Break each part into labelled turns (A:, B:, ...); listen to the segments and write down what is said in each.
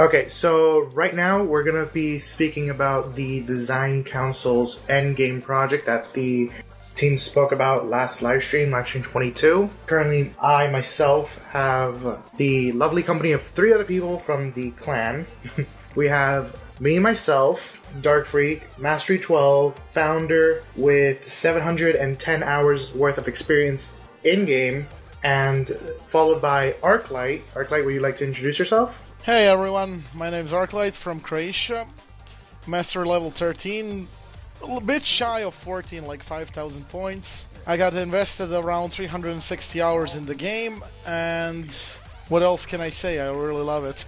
A: Okay, so right now we're going to be speaking about the Design Council's Endgame project that the team spoke about last livestream 22. Currently, I myself have the lovely company of 3 other people from the clan. We have me, myself, Dark Freak, Mastery 12, founder with 710 hours worth of experience in-game, and followed by Arclight. Arclight, would you like to introduce yourself?
B: Hey everyone, my name's Arclight from Croatia, Master level 13, a little bit shy of 14, like 5,000 points. I got invested around 360 hours in the game, and what else can I say? I really love it.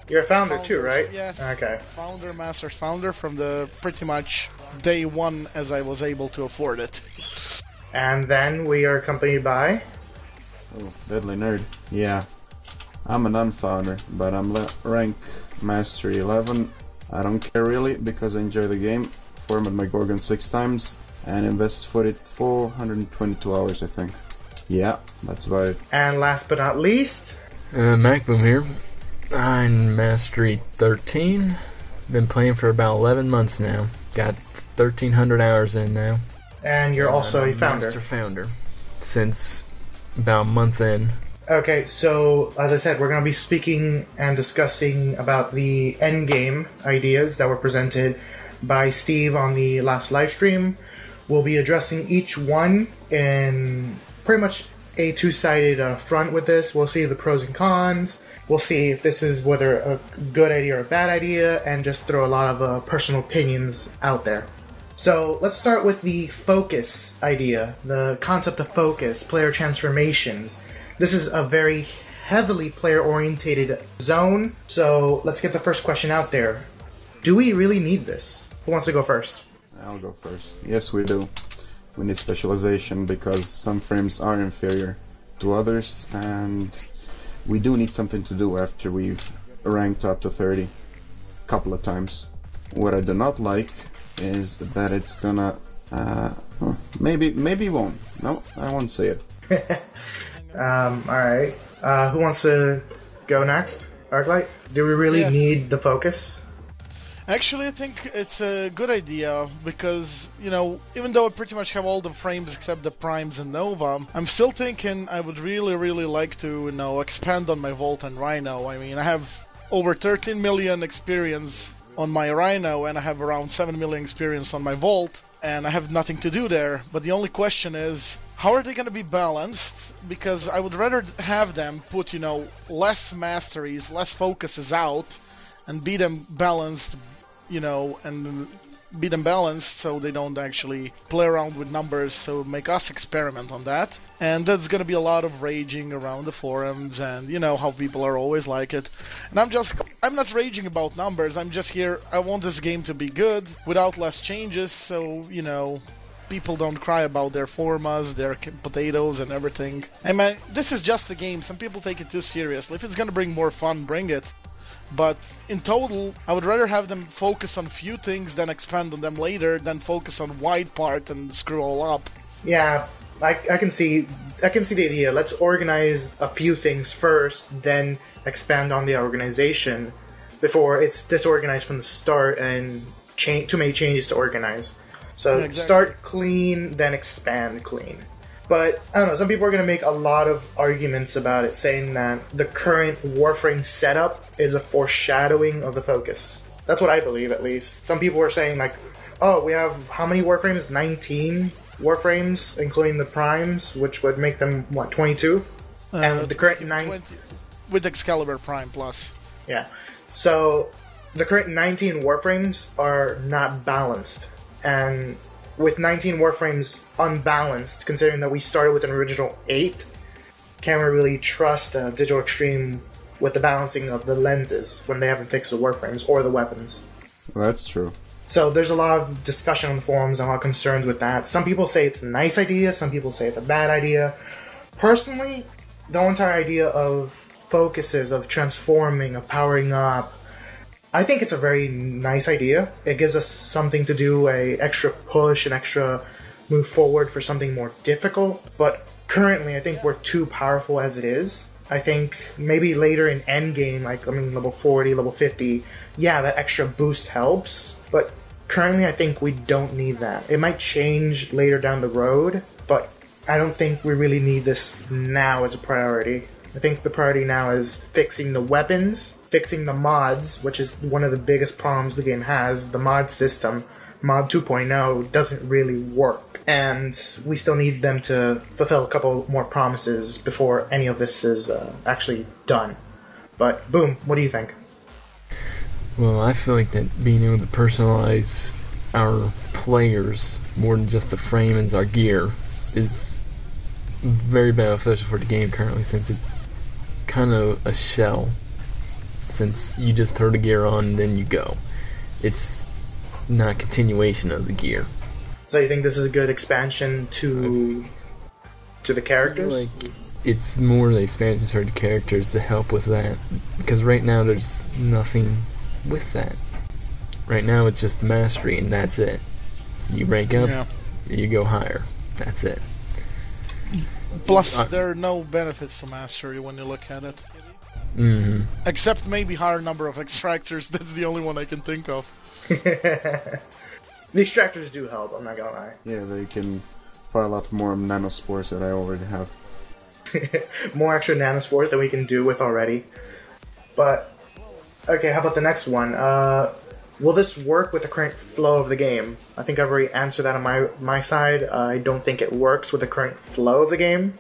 A: You're a founder too, right?
B: Yes.
A: Okay.
B: Founder, Master's founder from the pretty much day one as I was able to afford it.
A: And then we are accompanied by...
C: Oh, Deadly Nerd. Yeah. I'm a non-founder, but I'm rank Mastery 11. I don't care really, because I enjoy the game. Formed my Gorgon 6 times, and invested for it 422 hours, I think. Yeah, that's about it.
A: And last but not least...
D: MacBoom here. I'm Mastery 13. Been playing for about 11 months now. Got 1,300 hours in now.
A: And you're also a founder.
D: Master founder. Since about a month in.
A: Okay, so as I said, we're going to be speaking and discussing about the endgame ideas that were presented by Steve on the last live stream. We'll be addressing each one in pretty much a two-sided front with this. We'll see the pros and cons. We'll see if this is whether a good idea or a bad idea, and just throw a lot of personal opinions out there. So let's start with the focus idea, the concept of focus, player transformations. This is a very heavily player-orientated zone, so let's get the first question out there. Do we really need this? Who wants to go first?
C: I'll go first. Yes, we do. We need specialization because some frames are inferior to others, and we do need something to do after we've ranked up to 30 a couple of times. What I do not like is that it's gonna... maybe won't. No, I won't say it.
A: Alright. Who wants to go next? Arclight? Do we really need the focus?
B: Actually, I think it's a good idea because, even though I pretty much have all the frames except the primes and Nova, I'm still thinking I would really like to, expand on my Volt and Rhino. I mean, I have over 13 million experience on my Rhino and I have around 7 million experience on my Volt, and I have nothing to do there. But the only question is, how are they going to be balanced? Because I would rather have them put, less masteries, less focuses out, and be them balanced, and be them balanced so they don't actually play around with numbers, so make us experiment on that. And there's going to be a lot of raging around the forums, and how people are always like it. And I'm not raging about numbers, I'm just here, I want this game to be good, without less changes, so, people don't cry about their formas, their potatoes and everything. I mean, this is just a game. Some people take it too seriously. If it's gonna bring more fun, bring it. But in total, I would rather have them focus on few things than expand on them later, than focus on wide part and screw all up.
A: Yeah, I can see the idea. Let's organize a few things first, then expand on the organization before it's disorganized from the start and too many changes to organize. So exactly. Start clean, then expand clean. But, I don't know, some people are going to make a lot of arguments about it, saying that the current Warframe setup is a foreshadowing of the focus. That's what I believe, at least. Some people are saying, like, oh, we have how many Warframes? 19 Warframes, including the Primes, which would make them, 22? And the current 9...
B: With Excalibur Prime Plus.
A: Yeah. So, the current 19 Warframes are not balanced. And with 19 Warframes unbalanced, considering that we started with an original 8, can't really trust Digital Extreme with the balancing of the lenses when they haven't fixed the Warframes or the weapons.
C: Well, that's true.
A: So there's a lot of discussion on the forums and a lot of concerns with that. Some people say it's a nice idea, some people say it's a bad idea. Personally, the whole entire idea of focuses, of transforming, of powering up, I think it's a very nice idea. It gives us something to do, a extra push, an extra move forward for something more difficult. But currently, I think we're too powerful as it is. I think maybe later in Endgame, like, I mean, level 40, level 50, yeah, that extra boost helps, but currently I think we don't need that. It might change later down the road, but I don't think we really need this now as a priority. I think the priority now is fixing the weapons, fixing the mods, which is one of the biggest problems the game has. The mod system, Mod 2.0, doesn't really work. And we still need them to fulfill a couple more promises before any of this is actually done. But, boom, what do you think?
D: Well, I feel like that being able to personalize our players more than just the frame and our gear is very beneficial for the game currently, since it's kind of a shell. Since you just throw the gear on and then you go. It's not a continuation of the gear.
A: So you think this is a good expansion to the characters?
D: Like it's more the expansions for the characters to help with that, because right now there's nothing with that. Right now it's just the mastery and that's it. You rank up, you go higher. That's it.
B: Plus, there are no benefits to mastery when you look at it.
D: Mm-hmm.
B: Except maybe higher number of extractors. That's the only one I can think of.
A: The extractors do help, I'm not gonna lie.
C: Yeah, they can file up more nanospores that I already have.
A: More extra nanospores that we can do with already. But, okay, how about the next one? Will this work with the current flow of the game? I think I've already answered that on my side. I don't think it works with the current flow of the game.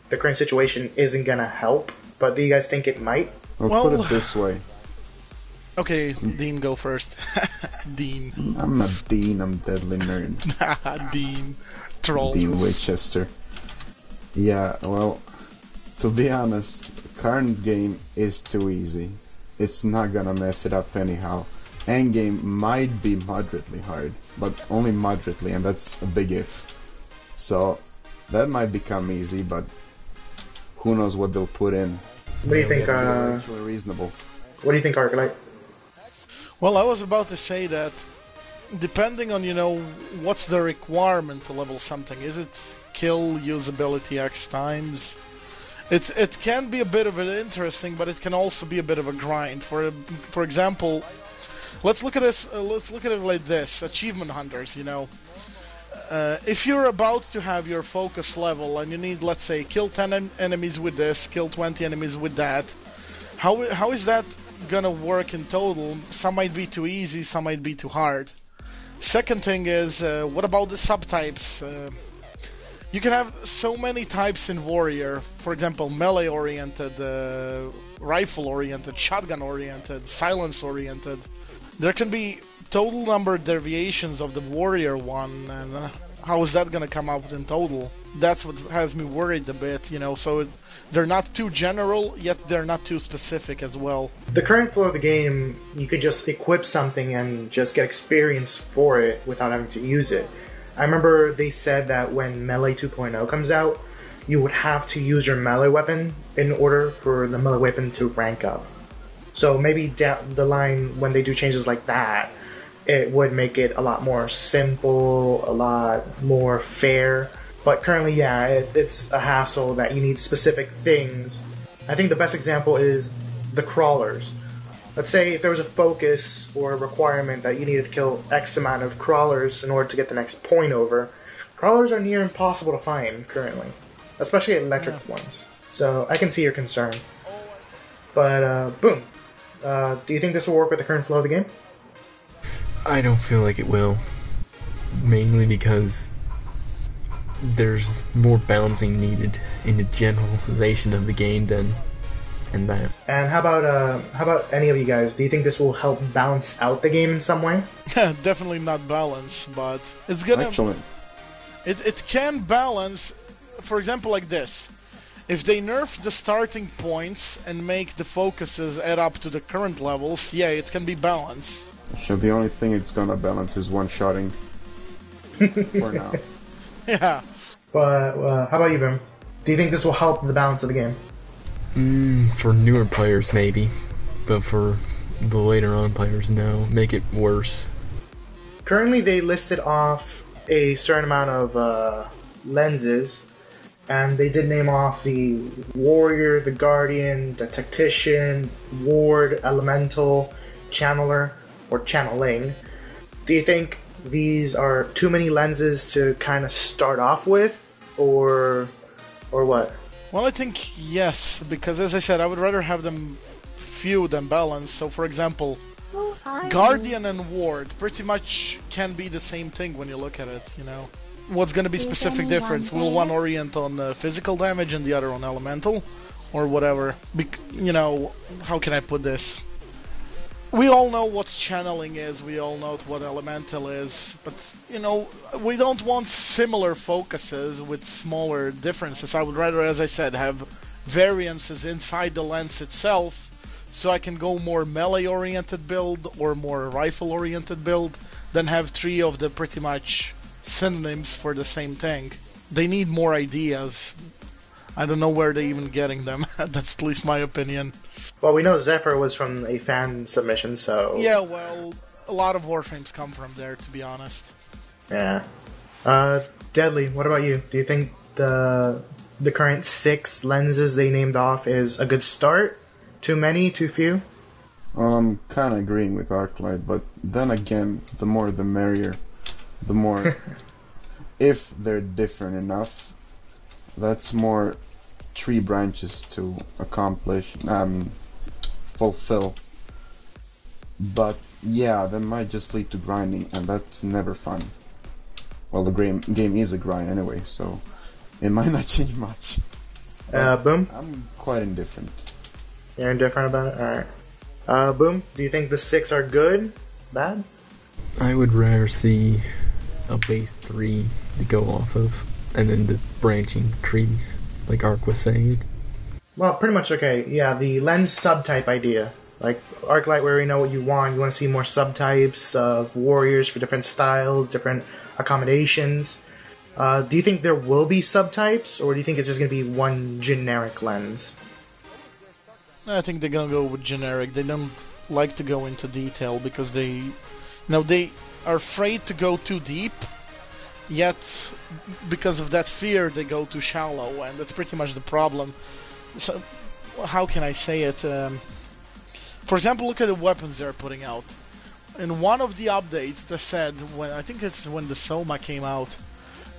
A: The current situation isn't gonna help, but do you guys think it might?
C: Well, put it this way.
B: Okay, Dean, go first. Dean.
C: I'm not Dean, I'm Deadly Nerd.
B: Dean. Troll.
C: Dean Winchester. Yeah, well, to be honest, the current game is too easy. It's not gonna mess it up anyhow. Endgame might be moderately hard, but only moderately, and that's a big if. So, that might become easy, but who knows what they'll put in.
A: What do you think,
C: They're actually reasonable.
A: What do you think, Arclight?
B: Well, I was about to say that depending on, what's the requirement to level something. Is it kill usability X times? It can be a bit of an interesting, but it can also be a bit of a grind. For example, let's look at this. Let's look at it like this: achievement hunters. If you're about to have your focus level and you need, let's say, kill 10 enemies with this, kill 20 enemies with that, how is that gonna work in total? Some might be too easy, some might be too hard. Second thing is, what about the subtypes? You can have so many types in Warrior. For example, melee-oriented, rifle-oriented, shotgun-oriented, silence-oriented. There can be total number of deviations of the Warrior one, and how is that gonna come out in total? That's what has me worried a bit, so they're not too general, yet they're not too specific as well.
A: The current flow of the game, you could just equip something and just get experience for it without having to use it. I remember they said that when Melee 2.0 comes out, you would have to use your melee weapon in order for the melee weapon to rank up. So maybe down the line, when they do changes like that, it would make it a lot more simple, a lot more fair. But currently, yeah, it's a hassle that you need specific things. I think the best example is the crawlers. Let's say if there was a focus or a requirement that you needed to kill X amount of crawlers in order to get the next point over, crawlers are near impossible to find currently, especially electric ones. So I can see your concern. But, boom. Do you think this will work with the current flow of the game?
D: I don't feel like it will. Mainly because there's more balancing needed in the generalization of the game than in that.
A: And how about any of you guys? Do you think this will help balance out the game in some way?
B: Definitely not balance, but it's gonna...
C: Actually,
B: It can balance, for example, like this. If they nerf the starting points and make the focuses add up to the current levels, yeah, it can be balanced.
C: so the only thing it's gonna balance is one-shotting. For now.
B: Yeah.
A: But how about you, Bim? Do you think this will help the balance of the game?
D: For newer players, maybe. But for the later on players, no. Make it worse.
A: Currently, they listed off a certain amount of lenses and they did name off the warrior, the guardian, the tactician, ward, elemental, channeler, or channeling. Do you think these are too many lenses to kind of start off with, or what?
B: Well, I think yes, because as I said, I would rather have them few than balanced. So, for example, Guardian and Ward pretty much can be the same thing when you look at it, you know. What's going to be specific difference? Will one orient on physical damage and the other on elemental? Or whatever. You know, how can I put this? We all know what channeling is, we all know what elemental is, but, you know, we don't want similar focuses with smaller differences. I would rather, as I said, have variances inside the lens itself, so I can go more melee-oriented build or more rifle-oriented build than have three of the pretty much synonyms for the same thing. They need more ideas. I don't know where they're even getting them. That's at least my opinion.
A: Well, we know Zephyr was from a fan submission, so...
B: Yeah, well, a lot of Warframes come from there, to be honest.
A: Yeah. Deadly, what about you? Do you think the current 6 lenses they named off is a good start? Too many? Too few?
C: Well, I'm kind of agreeing with Arclight, but then again, the more the merrier. The more... if they're different enough, that's more tree branches to accomplish, fulfill. But yeah, that might just lead to grinding, and that's never fun. Well, the game is a grind anyway, so it might not change much.
A: Boom?
C: I'm quite indifferent.
A: You're indifferent about it? Alright. Boom, do you think the 6 are good? Bad?
D: I would rather see a base 3 to go off of, and then the branching trees, like Ark was saying.
A: Well, pretty much okay. Yeah, the lens subtype idea. Like, Arclight, we already know what you want. You want to see more subtypes of warriors for different styles, different accommodations. Do you think there will be subtypes, or do you think it's just going to be one generic lens?
B: I think they're gonna go with generic. They don't like to go into detail because they are afraid to go too deep. Yet, because of that fear, they go too shallow, and that's pretty much the problem. So, how can I say it? For example, look at the weapons they're putting out. In one of the updates, they said, I think it's when the Soma came out,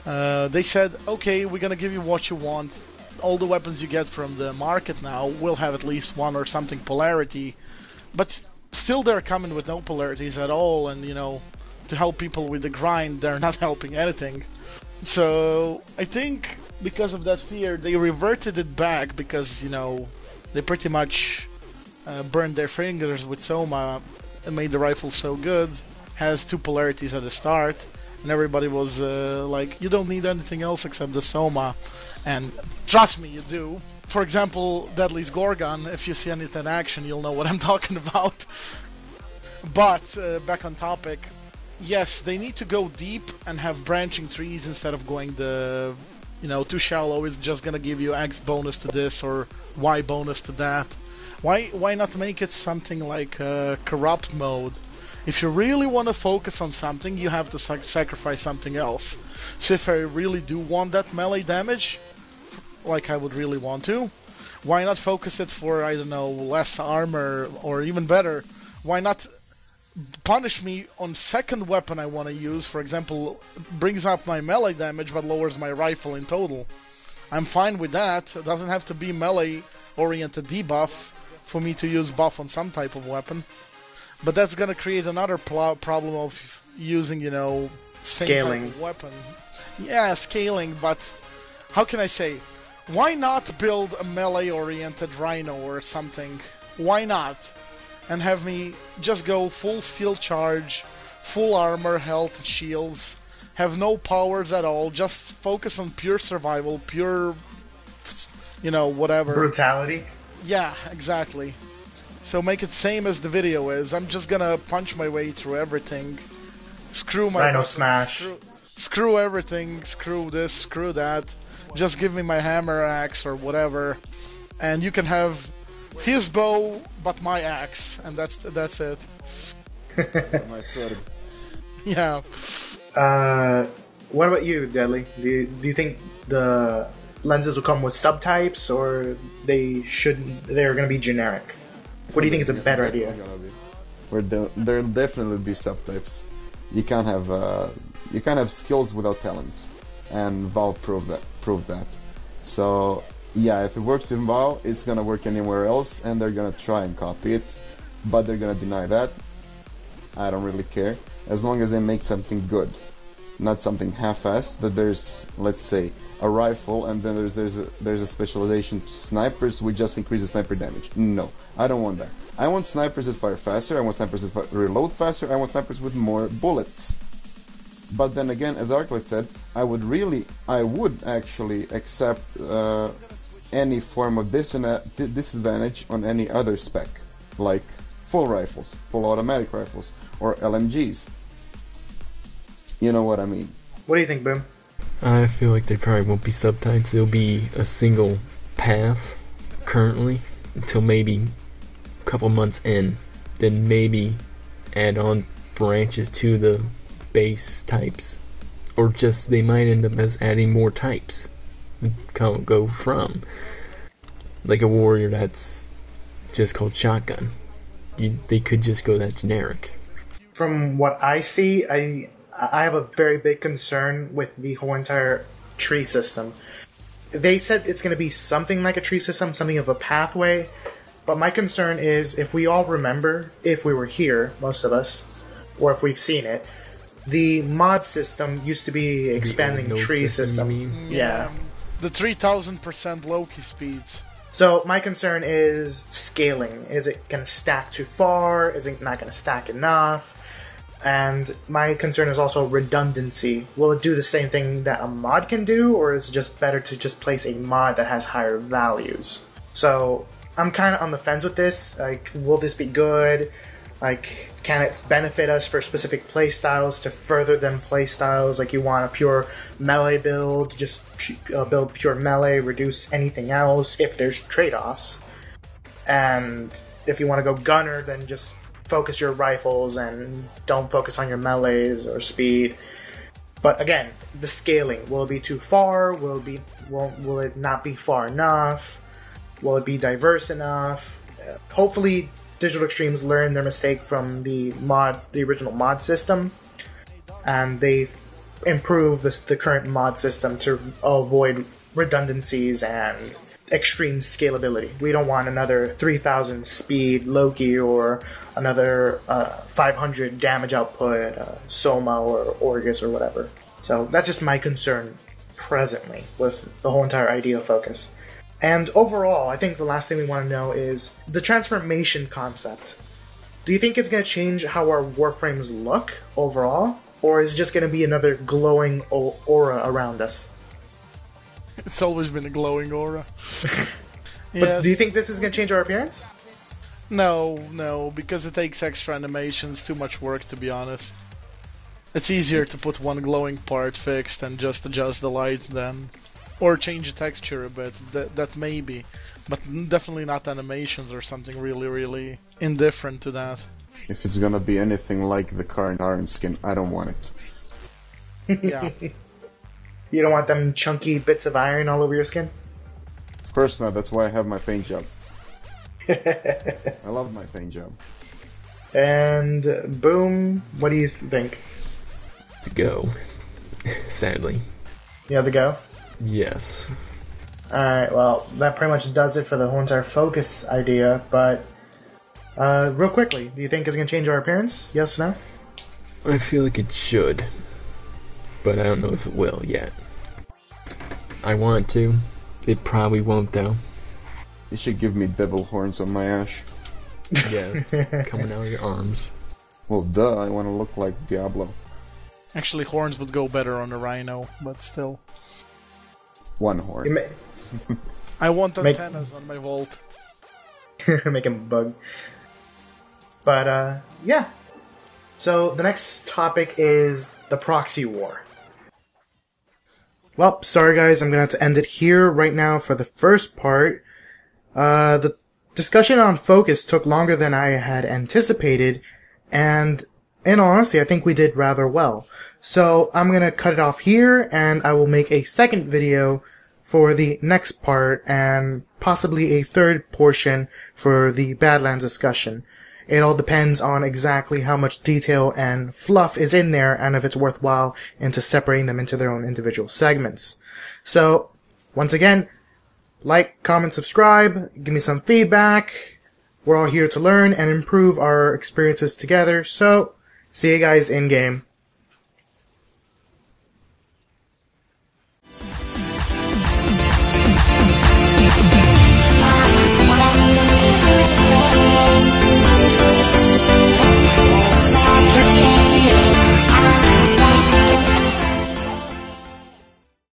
B: they said, okay, we're gonna give you what you want. All the weapons you get from the market now will have at least one or something polarity, but still they're coming with no polarities at all, and you know, to help people with the grind, they're not helping anything. So I think because of that fear, they reverted it back because, you know, they pretty much burned their fingers with Soma and made the rifle so good. Has 2 polarities at the start, and everybody was like, you don't need anything else except the Soma. And trust me, you do. For example, Deadly's Gorgon, if you see anything in action, you'll know what I'm talking about. But, back on topic, yes, they need to go deep and have branching trees instead of going the, you know, too shallow is just gonna give you X bonus to this or Y bonus to that. Why not make it something like corrupt mode? If you really want to focus on something, you have to sacrifice something else. So if I really do want that melee damage, like I would really want to, why not focus it for, I don't know, less armor, or even better, why not punish me on second weapon I want to use? For example, brings up my melee damage but lowers my rifle in total. I'm fine with that. It doesn't have to be melee oriented debuff for me to use buff on some type of weapon. But that's gonna create another problem of using, you know,
A: scaling
B: type of weapon. Yeah, scaling, but how can I say? Why not build a melee-oriented Rhino or something? Why not? And have me just go full steel charge, full armor, health, shields, have no powers at all, just focus on pure survival, pure, you know, whatever.
A: Brutality?
B: Yeah, exactly. So make it same as the video is. I'm just gonna punch my way through everything. Screw my
A: Rhino
B: weapons,
A: smash.
B: Screw everything, screw this, screw that. Just give me my hammer axe or whatever, and you can have his bow but my axe, and that's it.
C: My sword.
B: Yeah.
A: What about you, Deadly? Do you think the lenses will come with subtypes, or they're going to be generic? What do you think is a better idea?
C: There'll definitely be subtypes. You can't have skills without talents, and Valve proved that. So yeah, if it works in Valve, it's gonna work anywhere else, and they're gonna try and copy it, but they're gonna deny that. I don't really care, as long as they make something good, not something half-assed. That there's, let's say, a rifle, and then there's a specialization to snipers. We just increase the sniper damage. No, I don't want that. I want snipers that fire faster. I want snipers that reload faster. I want snipers with more bullets. But then again, as Arclight said, I would actually accept any form of disadvantage on any other spec, like full rifles, full automatic rifles, or LMGs. You know what I mean.
A: What do you think, Boom?
D: I feel like there probably won't be subtypes. It'll be a single path currently until maybe a couple months in. Then maybe add on branches to the base types. Or just they might end up as adding more types. Go from. Like a warrior that's just called shotgun. They could just go that generic.
A: From what I see, I have a very big concern with the whole entire tree system. They said it's going to be something like a tree system, something of a pathway, but my concern is, if we all remember, if we were here, most of us, or if we've seen it, the mod system used to be expanding tree system. Yeah.
B: The 3000% Loki speeds.
A: So my concern is scaling. Is it going to stack too far? Is it not going to stack enough? And my concern is also redundancy. Will it do the same thing that a mod can do, or is it just better to just place a mod that has higher values? So I'm kind of on the fence with this. Like, will this be good? Like, can it benefit us for specific playstyles to further them playstyles? Like, you want a pure melee build, just build pure melee, reduce anything else if there's trade-offs. And if you want to go gunner, then just focus your rifles and don't focus on your melees or speed. But again, the scaling. Will it be too far? Will it not be far enough? Will it be diverse enough? Hopefully Digital Extremes learned their mistake from the original mod system, and they improve the current mod system to avoid redundancies and extreme scalability. We don't want another 3000 speed Loki or another 500 damage output Soma or Orgus or whatever. So that's just my concern presently with the whole entire idea focus. And overall, I think the last thing we want to know is the transformation concept. Do you think it's going to change how our Warframes look overall? Or is it just going to be another glowing aura around us?
B: It's always been a glowing aura.
A: But do you think this is going to change our appearance?
B: No, because it takes extra animations, too much work, to be honest. It's easier to put one glowing part fixed and just adjust the light then. Or change the texture a bit, that may be. But definitely not animations or something really, really indifferent to that.
C: If it's gonna be anything like the current Iron skin, I don't want it.
B: Yeah.
A: You don't want them chunky bits of iron all over your skin?
C: Of course not, that's why I have my paint job. I love my paint job.
A: And Boom, what do you think?
D: To go, sadly.
A: You have to go?
D: Yes.
A: Alright, well, that pretty much does it for the whole entire focus idea, but real quickly, do you think it's going to change our appearance? Yes or no?
D: I feel like it should, but I don't know if it will yet. I want to. It probably won't, though.
C: You should give me devil horns on my ash.
D: Yes, coming out of your arms.
C: Well, duh, I want to look like Diablo.
B: Actually, horns would go better on a rhino, but still.
C: One horn.
B: I want antennas on my vault.
A: Make him bug. But, yeah. So, the next topic is the proxy war. Well, sorry guys, I'm gonna have to end it here right now for the first part. The discussion on focus took longer than I had anticipated, and in all honesty, I think we did rather well. So, I'm gonna cut it off here, and I will make a second video for the next part and possibly a third portion for the Badlands discussion. It all depends on exactly how much detail and fluff is in there and if it's worthwhile into separating them into their own individual segments. So, once again, like, comment, subscribe, give me some feedback. We're all here to learn and improve our experiences together. So, see you guys in game.